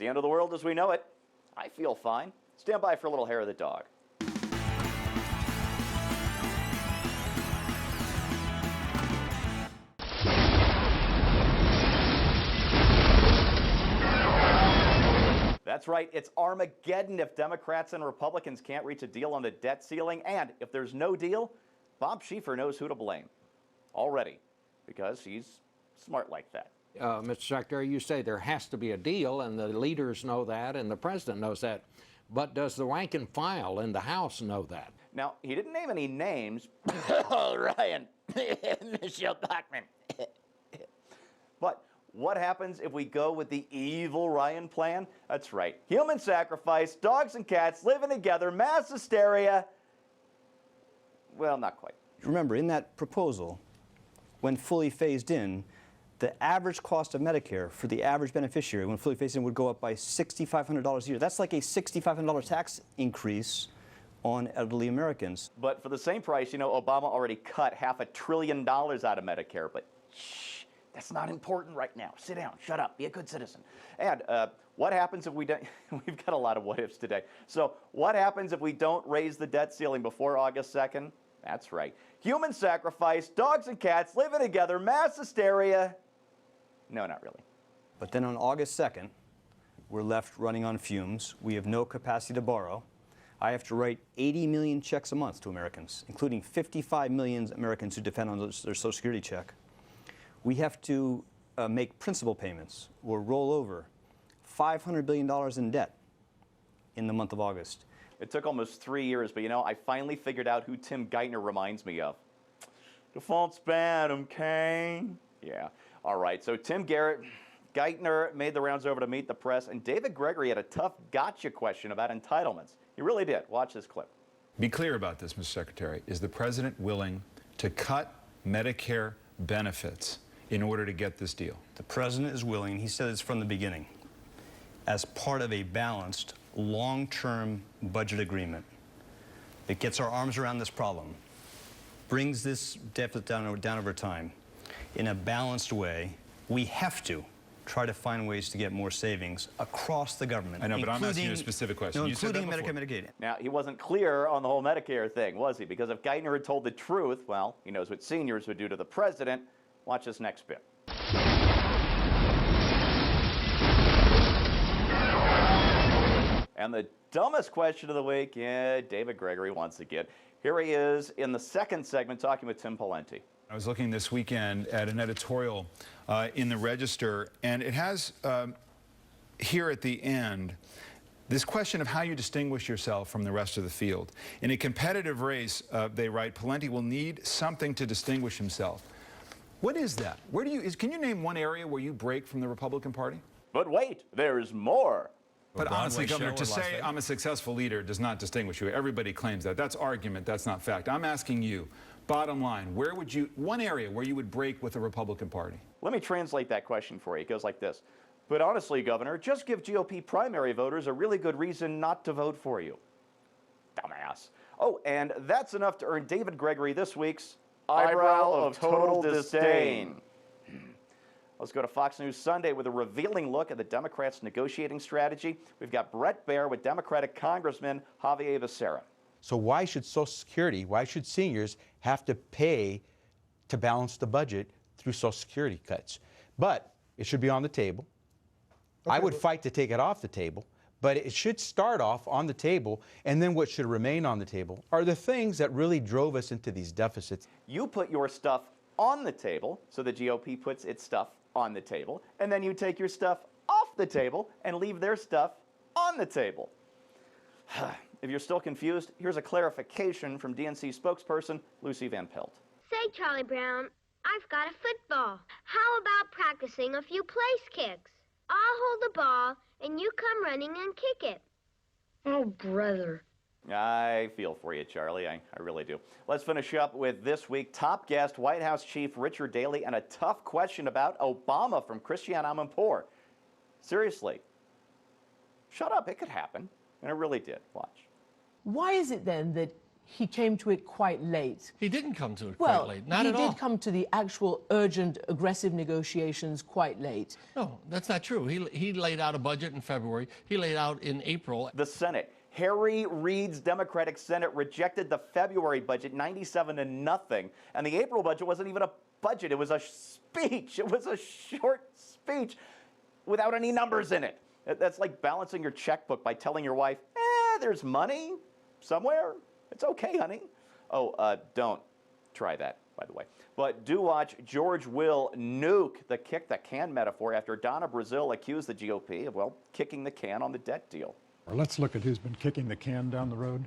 the end of the world as we know it. I feel fine. Stand by for a little hair of the dog. That's right, it's Armageddon if Democrats and Republicans can't reach a deal on the debt ceiling, and if there's no deal, Bob Schieffer knows who to blame already, because he's smart like that. Mr. Secretary, you say there has to be a deal, and the leaders know that, and the president knows that. But does the rank and file in the House know that? Now, he didn't name any names. Oh, Ryan, Michelle Bachmann. But what happens if we go with the evil Ryan plan? That's right. Human sacrifice, dogs and cats living together, mass hysteria. Well, not quite. Remember, in that proposal, when fully phased in, the average cost of Medicare for the average beneficiary, when fully phased in, would go up by $6,500 a year. That's like a $6,500 tax increase on elderly Americans. But for the same price, you know, Obama already cut $500 billion out of Medicare. But shh, that's not important right now. Sit down, shut up, be a good citizen. And what happens if we don't? We've got a lot of what ifs today. So what happens if we don't raise the debt ceiling before August 2nd? That's right. Human sacrifice, dogs and cats living together, mass hysteria. No, not really. But then on August 2nd, we're left running on fumes. We have no capacity to borrow. I have to write 80 million checks a month to Americans, including 55 million Americans who depend on their Social Security check. We have to make principal payments or roll over $500 billion in debt in the month of August. It took almost 3 years, but you know, I finally figured out who Tim Geithner reminds me of. Default's bad, Mmkay. Yeah. All right, so Tim Geithner made the rounds over to meet the press, and David Gregory had a tough gotcha question about entitlements. He really did. Watch this clip. Be clear about this, Mr. Secretary. Is the president willing to cut Medicare benefits in order to get this deal? The president is willing, he said this from the beginning, as part of a balanced, long-term budget agreement that gets our arms around this problem, brings this deficit down over time. In a balanced way, we have to try to find ways to get more savings across the government. I know, but I'm asking you a specific question. No, you including said that Medicare, Medicaid. Now, he wasn't clear on the whole Medicare thing, was he? Because if Geithner had told the truth, well, he knows what seniors would do to the president. Watch this next bit. And the dumbest question of the week, yeah, David Gregory once again. Here he is in the second segment talking with Tim Pawlenty. I was looking this weekend at an editorial in the Register, and it has here at the end this question of how you distinguish yourself from the rest of the field. In a competitive race, they write, Pawlenty will need something to distinguish himself. What is that? Where do you, can you name one area where you break from the Republican Party? But wait, there's more. But honestly, Governor, to say I'm a successful leader does not distinguish you. Everybody claims that. That's argument. That's not fact. I'm asking you, bottom line, where would you, one area where you would break with the Republican Party? Let me translate that question for you. It goes like this. But honestly, Governor, just give GOP primary voters a really good reason not to vote for you. Dumbass. Oh, and that's enough to earn David Gregory this week's Eyebrow of Total Disdain. Let's go to Fox News Sunday with a revealing look at the Democrats' negotiating strategy. We've got Brett Baer with Democratic Congressman Javier Becerra. So why should Social Security, why should seniors have to pay to balance the budget through Social Security cuts? But it should be on the table. Okay, I would fight to take it off the table, but it should start off on the table, and then what should remain on the table are the things that really drove us into these deficits. You put your stuff on the table, so the GOP puts its stuff on the table, and then you take your stuff off the table and leave their stuff on the table. If you're still confused, here's a clarification from DNC spokesperson Lucy Van Pelt. Say, Charlie Brown, I've got a football. How about practicing a few place kicks? I'll hold the ball, and you come running and kick it. Oh, brother. I feel for you, Charlie. I really do. Let's finish up with this week. Top guest, White House Chief Richard Daley, and a tough question about Obama from Christiane Amanpour. Seriously, shut up. It could happen. And it really did. Watch. Why is it then that he came to it quite late. He didn't come to it Well, quite late. Not at all. he did come to the actual urgent, aggressive negotiations quite late. No, that's not true. He laid out a budget in February. He laid out in April. The Senate. Harry Reid's Democratic Senate rejected the February budget 97-0, and the April budget wasn't even a budget. It was a speech. It was a short speech without any numbers in it. That's like balancing your checkbook by telling your wife, there's money somewhere. It's okay, honey. Oh, don't try that, by the way. But do watch George Will nuke the kick the can metaphor after Donna Brazile accused the GOP of, well, kicking the can on the debt deal. Let's look at who's been kicking the can down the road.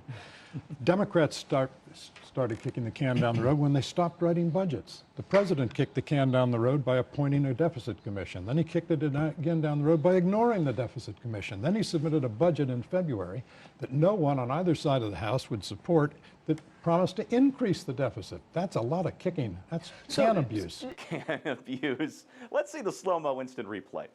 Democrats started kicking the can down the road when they stopped writing budgets. The president kicked the can down the road by appointing a deficit commission. Then he kicked it again down the road by ignoring the deficit commission. Then he submitted a budget in February that no one on either side of the House would support that promised to increase the deficit. That's a lot of kicking. That's can abuse. Can abuse. Let's see the slow-mo instant replay.